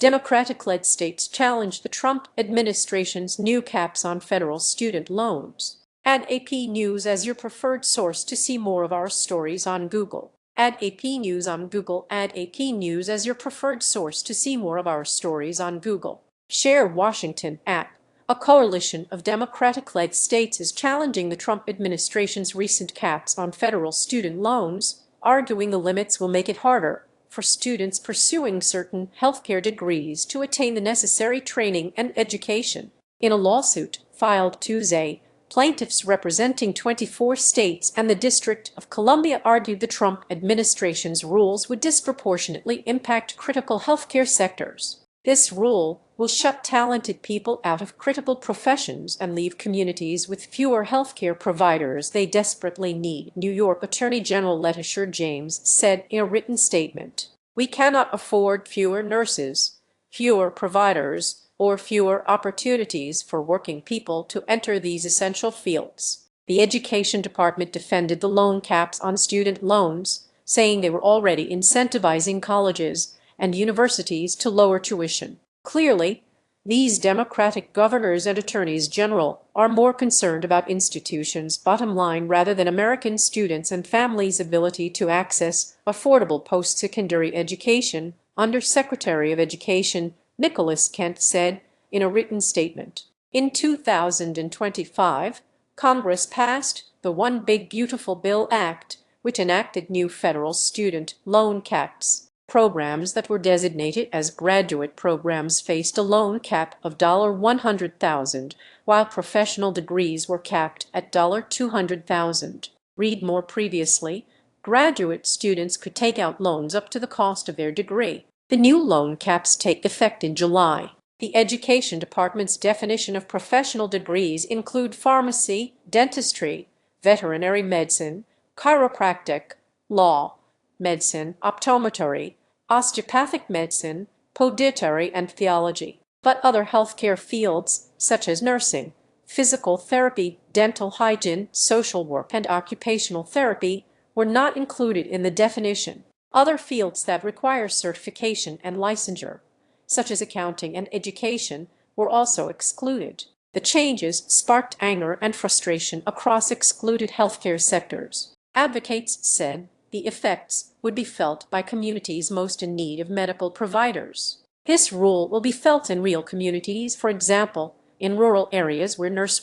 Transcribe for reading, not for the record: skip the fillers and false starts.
Democratic-led states challenge the Trump administration's new caps on federal student loans. Add AP News as your preferred source to see more of our stories on Google. Add AP News on Google. Add AP News as your preferred source to see more of our stories on Google. Share Washington app. A coalition of Democratic-led states is challenging the Trump administration's recent caps on federal student loans, arguing the limits will make it harder for students pursuing certain healthcare degrees to attain the necessary training and education. In a lawsuit filed Tuesday, plaintiffs representing 24 states and the District of Columbia argued the Trump administration's rules would disproportionately impact critical healthcare sectors. This rule will shut talented people out of critical professions and leave communities with fewer healthcare providers they desperately need, New York Attorney General Letitia James said in a written statement. We cannot afford fewer nurses, fewer providers, or fewer opportunities for working people to enter these essential fields. The Education Department defended the loan caps on student loans, saying they were already incentivizing colleges and universities to lower tuition. Clearly, these Democratic governors and attorneys general are more concerned about institutions' bottom line rather than American students and families' ability to access affordable post-secondary education, Undersecretary of Education Nicholas Kent said in a written statement. In 2025, Congress passed the One Big Beautiful Bill Act, which enacted new federal student loan caps. Programs that were designated as graduate programs faced a loan cap of $100,000, while professional degrees were capped at $200,000. Read more. Previously, graduate students could take out loans up to the cost of their degree. The new loan caps take effect in July. The Education Department's definition of professional degrees include pharmacy, dentistry, veterinary medicine, chiropractic, law, medicine, optometry, osteopathic medicine, podiatry, and theology. But other healthcare fields, such as nursing, physical therapy, dental hygiene, social work, and occupational therapy, were not included in the definition. Other fields that require certification and licensure, such as accounting and education, were also excluded. The changes sparked anger and frustration across excluded healthcare sectors. Advocates said the effects would be felt by communities most in need of medical providers. This rule will be felt in real communities, for example, in rural areas where nurse